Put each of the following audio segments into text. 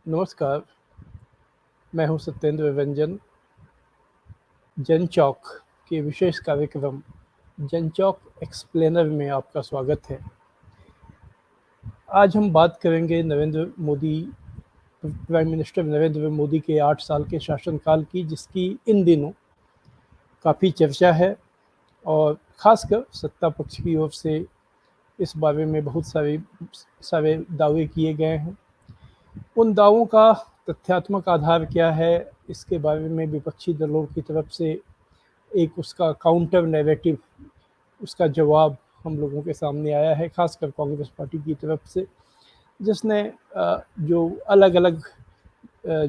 नमस्कार, मैं हूं सत्येंद्र व्यंजन। जन चौक के विशेष कार्यक्रम जन चौक एक्सप्लेनर में आपका स्वागत है। आज हम बात करेंगे नरेंद्र मोदी, प्राइम मिनिस्टर नरेंद्र मोदी के 8 साल के शासनकाल की, जिसकी इन दिनों काफ़ी चर्चा है और ख़ासकर सत्ता पक्ष की ओर से इस बारे में बहुत सारे दावे किए गए हैं। उन दावों का तथ्यात्मक आधार क्या है, इसके बारे में विपक्षी दलों की तरफ से एक उसका काउंटर नैरेटिव, उसका जवाब हम लोगों के सामने आया है, खासकर कांग्रेस पार्टी की तरफ से, जिसने जो अलग-अलग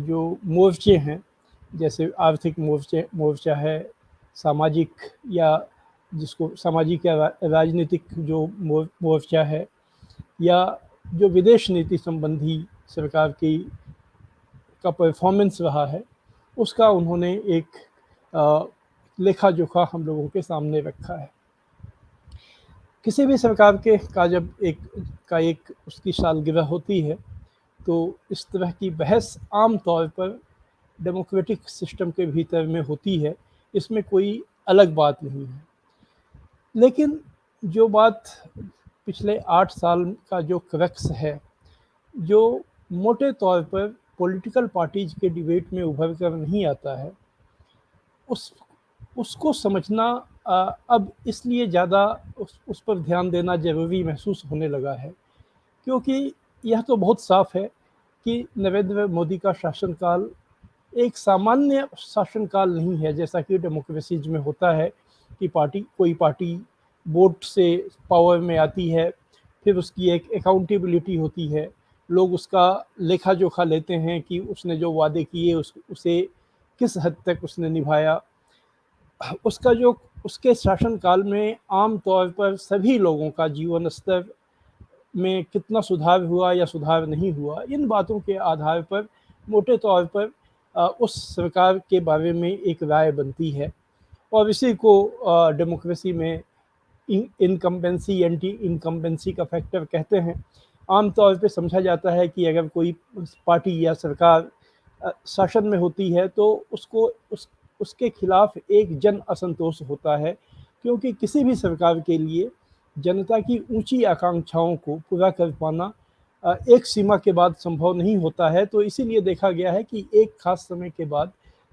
जो मोर्चे हैं, जैसे आर्थिक मोर्चा है, सामाजिक या जिसको सामाजिक या राजनीतिक जो मोर्चा है, या जो विदेश नीति संबंधी सरकार की का परफॉर्मेंस रहा है, उसका उन्होंने एक लेखा जोखा हम लोगों के सामने रखा है। किसी भी सरकार जब एक उसकी सालगिरह होती है, तो इस तरह की बहस आम तौर पर डेमोक्रेटिक सिस्टम के भीतर में होती है, इसमें कोई अलग बात नहीं है। लेकिन जो बात पिछले 8 साल का जो क्रक्स है, जो मोटे तौर पर पॉलिटिकल पार्टीज के डिबेट में उभर कर नहीं आता है, उस उसको समझना अब इसलिए ज़्यादा उस पर ध्यान देना ज़रूरी महसूस होने लगा है, क्योंकि यह तो बहुत साफ है कि नरेंद्र मोदी का शासनकाल एक सामान्य शासनकाल नहीं है, जैसा कि डेमोक्रेसीज में होता है कि कोई पार्टी वोट से पावर में आती है, फिर उसकी एक अकाउंटेबिलिटी होती है, लोग उसका लेखा जोखा लेते हैं कि उसने जो वादे किए उसे किस हद तक उसने निभाया। उसका जो उसके शासनकाल में आम तौर पर सभी लोगों का जीवन स्तर में कितना सुधार हुआ या सुधार नहीं हुआ, इन बातों के आधार पर मोटे तौर पर उस सरकार के बारे में एक राय बनती है, और इसी को डेमोक्रेसी में इनकम्बेंसी, एंटी इनकम्बेंसी का फैक्टर कहते हैं। आम तौर पे समझा जाता है कि अगर कोई पार्टी या सरकार शासन में होती है, तो उसके खिलाफ एक जन असंतोष होता है, क्योंकि किसी भी सरकार के लिए जनता की ऊंची आकांक्षाओं को पूरा कर पाना एक सीमा के बाद संभव नहीं होता है। तो इसीलिए देखा गया है कि एक खास समय के बाद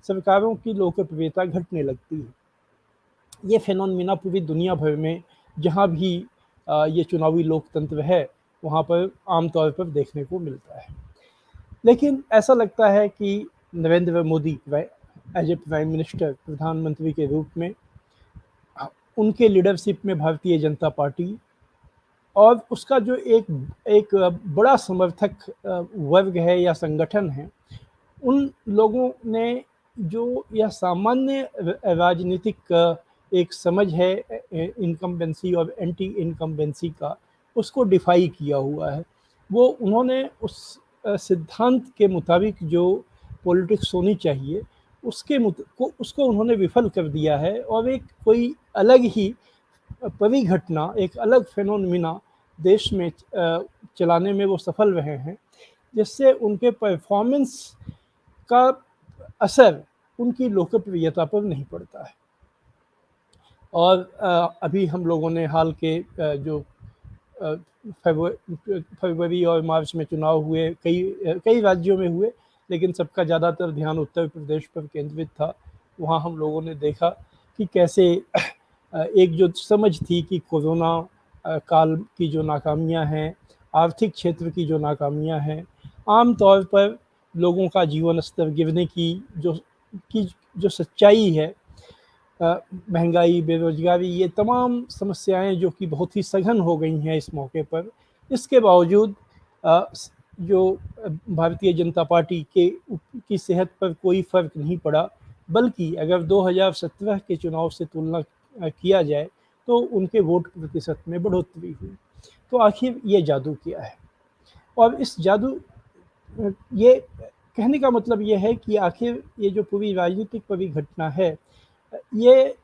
सरकारों की लोकप्रियता घटने लगती है। ये फिनोमिना पूरी दुनिया भर में जहाँ भी ये चुनावी लोकतंत्र है, वहाँ पर आमतौर पर देखने को मिलता है। लेकिन ऐसा लगता है कि Narendra Modi as a prime minister, प्रधानमंत्री के रूप में, उनके लीडरशिप में भारतीय जनता पार्टी और उसका जो एक बड़ा समर्थक वर्ग है या संगठन है, उन लोगों ने जो यह सामान्य राजनीतिक एक समझ है इनकम्बेंसी और एंटी इनकम्बेंसी का, उसको डिफाई किया हुआ है। वो उन्होंने उस सिद्धांत के मुताबिक जो पॉलिटिक्स होनी चाहिए, उसको उन्होंने विफल कर दिया है, और एक कोई अलग ही परिघटना, एक अलग फिनोमिना देश में चलाने में वो सफल रहे हैं, जिससे उनके परफॉर्मेंस का असर उनकी लोकप्रियता पर नहीं पड़ता है। और अभी हम लोगों ने हाल के जो फरवरी और मार्च में चुनाव हुए, कई राज्यों में हुए, लेकिन सबका ज़्यादातर ध्यान उत्तर प्रदेश पर केंद्रित था। वहाँ हम लोगों ने देखा कि कैसे एक जो समझ थी कि कोरोना काल की जो नाकामियाँ हैं, आर्थिक क्षेत्र की जो नाकामियाँ हैं, आम तौर पर लोगों का जीवन स्तर गिरने की जो सच्चाई है, महंगाई, बेरोजगारी, ये तमाम समस्याएं जो कि बहुत ही सघन हो गई हैं इस मौके पर, इसके बावजूद जो भारतीय जनता पार्टी की सेहत पर कोई फर्क नहीं पड़ा, बल्कि अगर 2017 के चुनाव से तुलना किया जाए, तो उनके वोट प्रतिशत में बढ़ोतरी हुई। तो आखिर ये जादू क्या है? और इस जादू ये कहने का मतलब ये है कि आखिर ये जो पूरी राजनीतिक परिघटना है, ये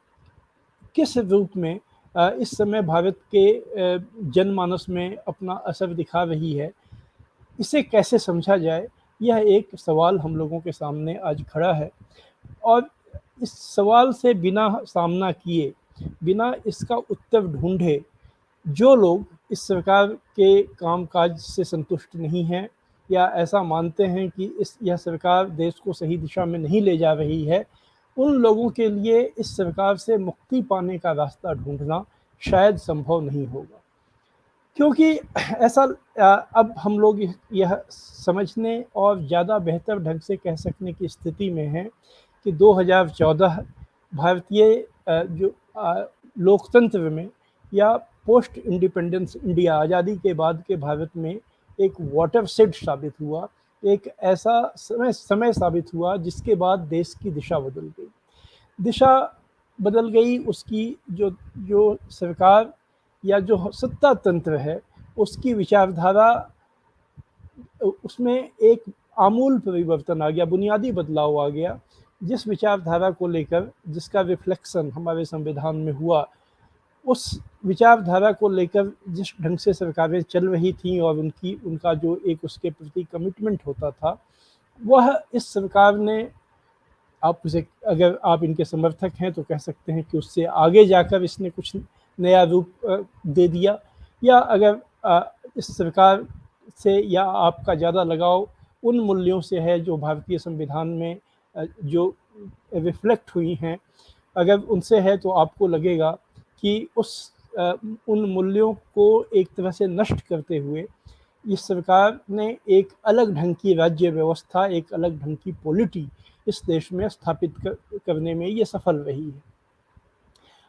किस रूप में इस समय भारत के जनमानस में अपना असर दिखा रही है, इसे कैसे समझा जाए, यह एक सवाल हम लोगों के सामने आज खड़ा है। और इस सवाल से बिना सामना किए, बिना इसका उत्तर ढूंढे, जो लोग इस सरकार के कामकाज से संतुष्ट नहीं हैं या ऐसा मानते हैं कि यह सरकार देश को सही दिशा में नहीं ले जा रही है, उन लोगों के लिए इस सरकार से मुक्ति पाने का रास्ता ढूंढना शायद संभव नहीं होगा। क्योंकि ऐसा अब हम लोग यह समझने और ज़्यादा बेहतर ढंग से कह सकने की स्थिति में हैं कि 2014 भारतीय जो लोकतंत्र में या पोस्ट इंडिपेंडेंस इंडिया, आज़ादी के बाद के भारत में एक वाटरशेड साबित हुआ, एक ऐसा समय साबित हुआ जिसके बाद देश की दिशा बदल गई। दिशा बदल गई, उसकी जो जो सरकार या जो सत्ता तंत्र है उसकी विचारधारा, उसमें एक आमूल परिवर्तन आ गया, बुनियादी बदलाव आ गया। जिस विचारधारा को लेकर, जिसका रिफ्लेक्शन हमारे संविधान में हुआ, उस विचारधारा को लेकर जिस ढंग से सरकारें चल रही थीं और उनका जो एक उसके प्रति कमिटमेंट होता था, वह इस सरकार ने, आप उसे, अगर आप इनके समर्थक हैं तो कह सकते हैं कि उससे आगे जाकर इसने कुछ नया रूप दे दिया। या अगर इस सरकार से या आपका ज़्यादा लगाव उन मूल्यों से है जो भारतीय संविधान में जो रिफ्लेक्ट हुई हैं, अगर उनसे है तो आपको लगेगा कि उन मूल्यों को एक तरह से नष्ट करते हुए इस सरकार ने एक अलग ढंग की राज्य व्यवस्था, एक अलग ढंग की पॉलिटी इस देश में स्थापित करने में ये सफल रही है।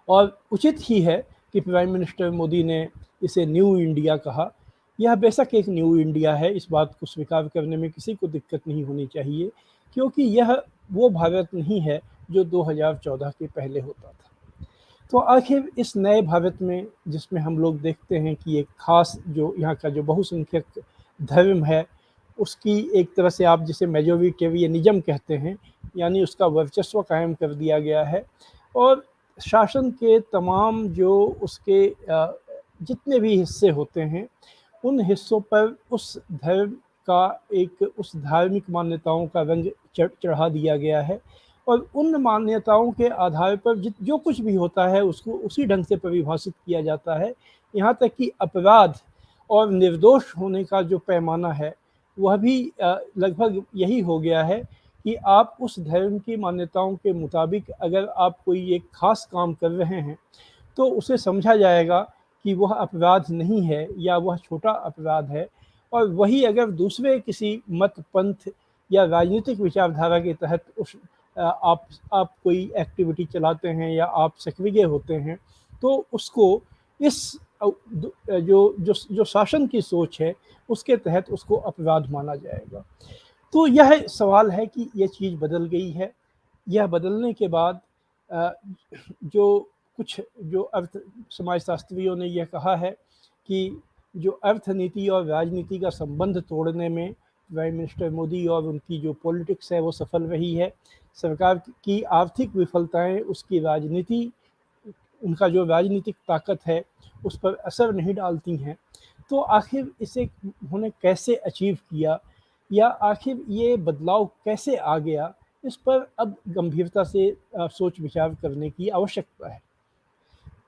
और उचित ही है कि प्राइम मिनिस्टर मोदी ने इसे न्यू इंडिया कहा। यह बेशक एक न्यू इंडिया है, इस बात को स्वीकार करने में किसी को दिक्कत नहीं होनी चाहिए, क्योंकि यह वो भारत नहीं है जो 2014 के पहले होता था। तो आखिर इस नए भारत में, जिसमें हम लोग देखते हैं कि एक खास जो यहाँ का जो बहुसंख्यक धर्म है, उसकी एक तरह से आप जिसे मेजोरिटेरियनिज्म कहते हैं, यानी उसका वर्चस्व कायम कर दिया गया है। और शासन के तमाम जो उसके जितने भी हिस्से होते हैं, उन हिस्सों पर उस धर्म का एक, उस धार्मिक मान्यताओं का रंग चढ़ा दिया गया है। और उन मान्यताओं के आधार पर जो कुछ भी होता है उसको उसी ढंग से परिभाषित किया जाता है। यहाँ तक कि अपराध और निर्दोष होने का जो पैमाना है वह भी लगभग यही हो गया है कि आप उस धर्म की मान्यताओं के मुताबिक अगर आप कोई एक खास काम कर रहे हैं तो उसे समझा जाएगा कि वह अपराध नहीं है या वह छोटा अपराध है। और वही अगर दूसरे किसी मत, पंथ या राजनीतिक विचारधारा के तहत आप कोई एक्टिविटी चलाते हैं या आप सक्रिय होते हैं, तो उसको इस जो शासन की सोच है उसके तहत उसको अपराध माना जाएगा। तो यह सवाल है कि यह चीज़ बदल गई है। यह बदलने के बाद जो कुछ जो समाजशास्त्रियों ने यह कहा है कि जो अर्थनीति और राजनीति का संबंध तोड़ने में प्राइम मिनिस्टर मोदी और उनकी जो पॉलिटिक्स है वो सफल रही है। सरकार की आर्थिक विफलताएं उसकी राजनीति, उनका जो राजनीतिक ताकत है उस पर असर नहीं डालती हैं। तो आखिर इसे उन्होंने कैसे अचीव किया या आखिर ये बदलाव कैसे आ गया, इस पर अब गंभीरता से सोच विचार करने की आवश्यकता है।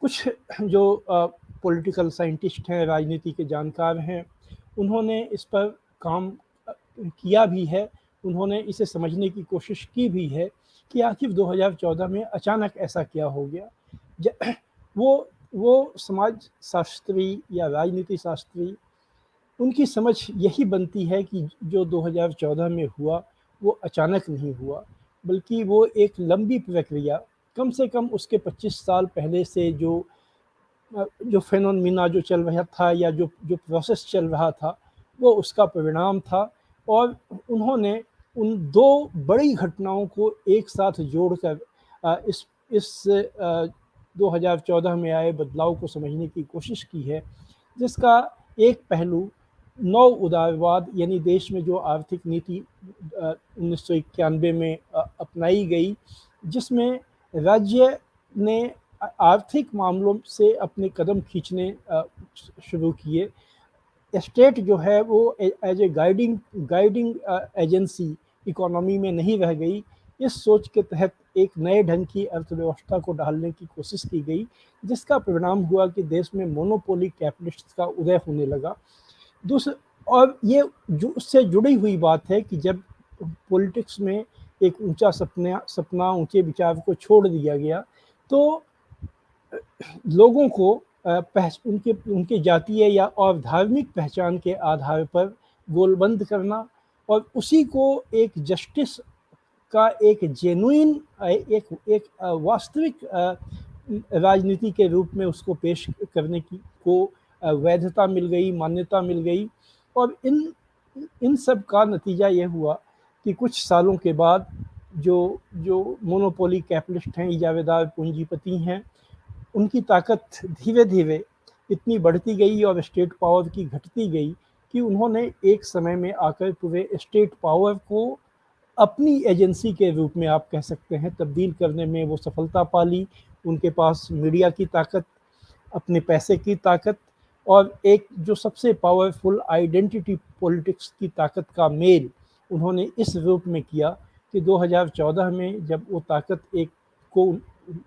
कुछ जो पॉलिटिकल साइंटिस्ट हैं, राजनीति के जानकार हैं, उन्होंने इस पर काम किया भी है। उन्होंने इसे समझने की कोशिश की भी है कि आखिर 2014 में अचानक ऐसा क्या हो गया। वो समाज शास्त्री या राजनीति शास्त्री, उनकी समझ यही बनती है कि जो 2014 में हुआ वो अचानक नहीं हुआ, बल्कि वो एक लंबी प्रक्रिया, कम से कम उसके 25 साल पहले से जो फेनोमेना जो चल रहा था या जो प्रोसेस चल रहा था वो उसका परिणाम था। और उन्होंने उन दो बड़ी घटनाओं को एक साथ जोड़कर इस 2014 में आए बदलाव को समझने की कोशिश की है, जिसका एक पहलू नौ उदारवाद, यानी देश में जो आर्थिक नीति 1991 में अपनाई गई, जिसमें राज्य ने आर्थिक मामलों से अपने कदम खींचने शुरू किए। स्टेट जो है वो as a guiding agency economy में नहीं रह गई। इस सोच के तहत एक नए ढंग की अर्थव्यवस्था को ढालने की कोशिश की गई, जिसका परिणाम हुआ कि देश में मोनोपोली कैपिटलिस्ट का उदय होने लगा। दूसरा, और ये जो उससे जुड़ी हुई बात है कि जब पॉलिटिक्स में एक ऊंचा सपना ऊंचे विचार को छोड़ दिया गया, तो लोगों को उनके उनके जातीय या और धार्मिक पहचान के आधार पर गोलबंद करना और उसी को एक जस्टिस का एक जेन्युइन एक एक वास्तविक राजनीति के रूप में उसको पेश करने की को वैधता मिल गई, मान्यता मिल गई। और इन सब का नतीजा ये हुआ कि कुछ सालों के बाद जो जो मोनोपोली कैपिटलिस्ट हैं, इजावेदार पूंजीपति हैं, उनकी ताकत धीरे धीरे इतनी बढ़ती गई और स्टेट पावर की घटती गई कि उन्होंने एक समय में आकर पूरे स्टेट पावर को अपनी एजेंसी के रूप में, आप कह सकते हैं, तब्दील करने में वो सफलता पा ली। उनके पास मीडिया की ताकत, अपने पैसे की ताकत और एक जो सबसे पावरफुल आइडेंटिटी पॉलिटिक्स की ताकत का मेल उन्होंने इस रूप में किया कि 2014 में जब वो ताकत एक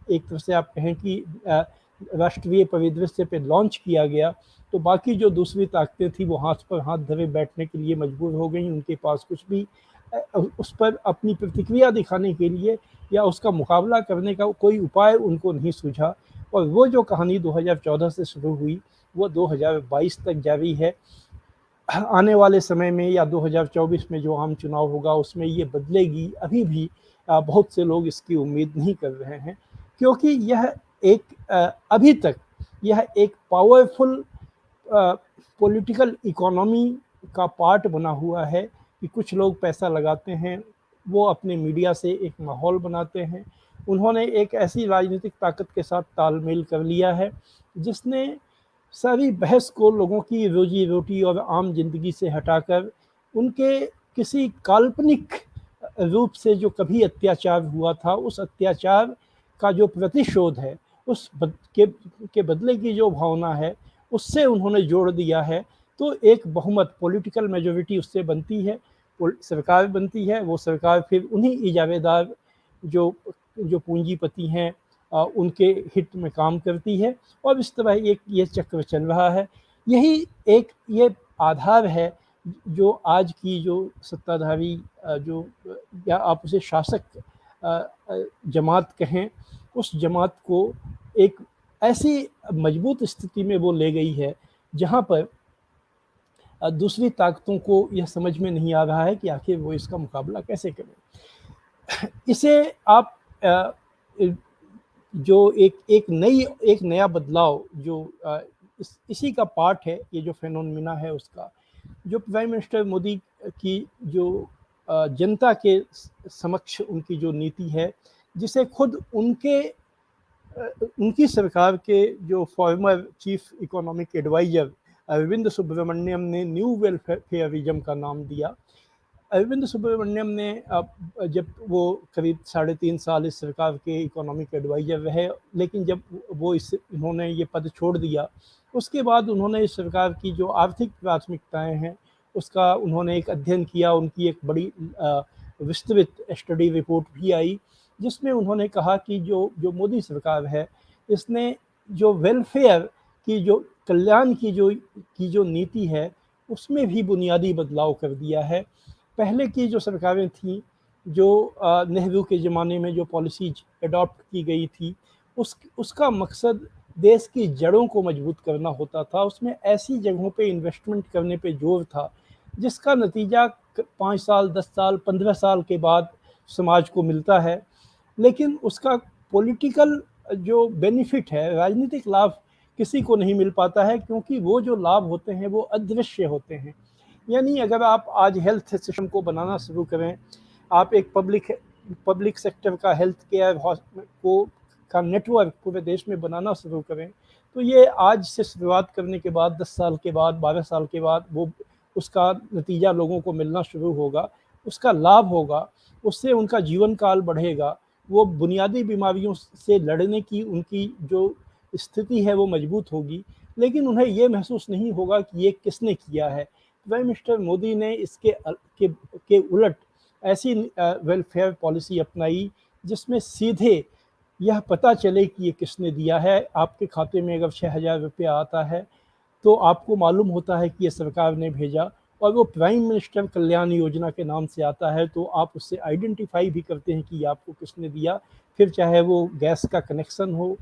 तरह से आप कहें कि राष्ट्रीय परिदृश्य पे लॉन्च किया गया, तो बाकी जो दूसरी ताकतें थी वो हाथ पर हाथ धरे बैठने के लिए मजबूर हो गई। उनके पास कुछ भी उस पर अपनी प्रतिक्रिया दिखाने के लिए या उसका मुकाबला करने का कोई उपाय उनको नहीं सूझा। और वो जो कहानी 2014 से शुरू हुई वो 2022 तक जारी है। आने वाले समय में या 2024 में जो आम चुनाव होगा उसमें ये बदलेगी, अभी भी बहुत से लोग इसकी उम्मीद नहीं कर रहे हैं, क्योंकि यह अभी तक यह एक पावरफुल पॉलिटिकल इकोनॉमी का पार्ट बना हुआ है कि कुछ लोग पैसा लगाते हैं, वो अपने मीडिया से एक माहौल बनाते हैं। उन्होंने एक ऐसी राजनीतिक ताकत के साथ तालमेल कर लिया है जिसने सारी बहस को लोगों की रोजी रोटी और आम जिंदगी से हटाकर उनके किसी काल्पनिक रूप से जो कभी अत्याचार हुआ था, उस अत्याचार का जो प्रतिशोध है, के बदले की जो भावना है, उससे उन्होंने जोड़ दिया है। तो एक बहुमत, पॉलिटिकल मेजोरिटी उससे बनती है, सरकार बनती है। वो सरकार फिर उन्हीं इजावेदार जो जो पूंजीपति हैं उनके हित में काम करती है और इस तरह एक ये चक्र चल रहा है। यही एक ये आधार है जो आज की जो सत्ताधारी जो या आप उसे शासक जमात कहें, उस जमात को एक ऐसी मजबूत स्थिति में वो ले गई है जहाँ पर दूसरी ताकतों को यह समझ में नहीं आ रहा है कि आखिर वो इसका मुकाबला कैसे करें। इसे आप जो एक नया बदलाव जो इसी का पार्ट है, ये जो फेनोमेना है उसका, जो प्राइम मिनिस्टर मोदी की जो जनता के समक्ष उनकी जो नीति है, जिसे खुद उनकी सरकार के जो former chief economic advisor Arvind Subramanian ने न्यू वेलफेयरिज्म का नाम दिया। अरविंद सुब्रमण्यम ने जब वो करीब 3.5 साल इस सरकार के इकोनॉमिक एडवाइजर रहे, लेकिन जब वो इन्होंने ये पद छोड़ दिया, उसके बाद उन्होंने इस सरकार की जो आर्थिक प्राथमिकताएं हैं उसका उन्होंने एक अध्ययन किया। उनकी एक बड़ी विस्तृत स्टडी रिपोर्ट भी आई जिसमें उन्होंने कहा कि जो मोदी सरकार है, इसने जो वेलफेयर की जो कल्याण की जो नीति है उसमें भी बुनियादी बदलाव कर दिया है। पहले की जो सरकारें थीं, जो नेहरू के ज़माने में जो पॉलिसीज अडॉप्ट की गई थी, उसका मकसद देश की जड़ों को मजबूत करना होता था। उसमें ऐसी जगहों पे इन्वेस्टमेंट करने पे जोर था जिसका नतीजा 5 साल, 10 साल, 15 साल के बाद समाज को मिलता है, लेकिन उसका पॉलिटिकल जो बेनिफिट है, राजनीतिक लाभ किसी को नहीं मिल पाता है, क्योंकि वो जो लाभ होते हैं वो अदृश्य होते हैं। यानी अगर आप आज हेल्थ सिस्टम को बनाना शुरू करें, आप एक पब्लिक सेक्टर का हेल्थ केयर का नेटवर्क पूरे देश में बनाना शुरू करें, तो ये आज से शुरुआत करने के बाद 10 साल के बाद, 12 साल के बाद वो उसका नतीजा लोगों को मिलना शुरू होगा, उसका लाभ होगा, उससे उनका जीवन काल बढ़ेगा, वो बुनियादी बीमारियों से लड़ने की उनकी जो स्थिति है वो मजबूत होगी। लेकिन उन्हें ये महसूस नहीं होगा कि ये किसने किया है। प्राइम मिनिस्टर मोदी ने के उलट ऐसी वेलफेयर पॉलिसी अपनाई जिसमें सीधे यह पता चले कि ये किसने दिया है। आपके खाते में अगर 6,000 रुपया आता है तो आपको मालूम होता है कि ये सरकार ने भेजा, और वो प्राइम मिनिस्टर कल्याण योजना के नाम से आता है, तो आप उससे आइडेंटिफाई भी करते हैं कि ये आपको किसने दिया। फिर चाहे वो गैस का कनेक्शन हो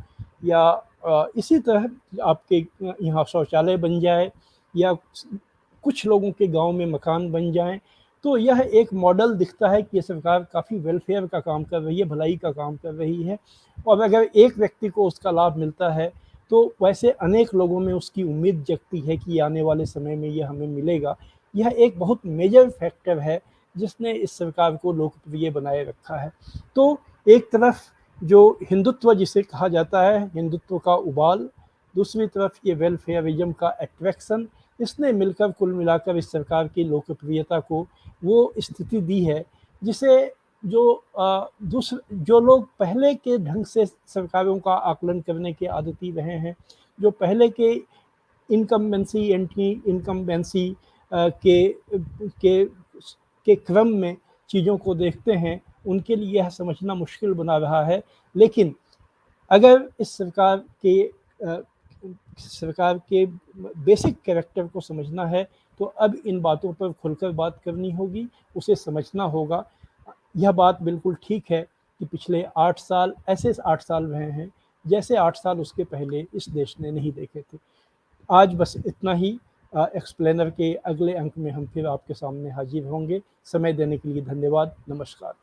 या इसी तरह आपके यहाँ शौचालय बन जाए या कुछ लोगों के गांव में मकान बन जाएं, तो यह एक मॉडल दिखता है कि ये सरकार काफ़ी वेलफेयर का काम कर रही है, भलाई का काम कर रही है। और अगर एक व्यक्ति को उसका लाभ मिलता है तो वैसे अनेक लोगों में उसकी उम्मीद जगती है कि आने वाले समय में ये हमें मिलेगा। यह एक बहुत मेजर फैक्टर है जिसने इस सरकार को लोकप्रिय बनाए रखा है। तो एक तरफ जो हिंदुत्व जिसे कहा जाता है, हिंदुत्व का उबाल, दूसरी तरफ ये वेलफेयरिज्म का अट्रैक्शन, इसने मिलकर कुल मिलाकर इस सरकार की लोकप्रियता को वो स्थिति दी है जिसे जो लोग पहले के ढंग से सरकारों का आकलन करने के आदती रहे हैं, जो पहले के इनकम्बेंसी एंटी इनकम्बेंसी के के के क्रम में चीज़ों को देखते हैं, उनके लिए यह समझना मुश्किल बना रहा है। लेकिन अगर इस सरकार के बेसिक कैरेक्टर को समझना है तो अब इन बातों पर खुलकर बात करनी होगी, उसे समझना होगा। यह बात बिल्कुल ठीक है कि पिछले 8 साल ऐसे 8 साल रहे हैं जैसे 8 साल उसके पहले इस देश ने नहीं देखे थे। आज बस इतना ही। एक्सप्लेनर के अगले अंक में हम फिर आपके सामने हाजिर होंगे। समय देने के लिए धन्यवाद। नमस्कार।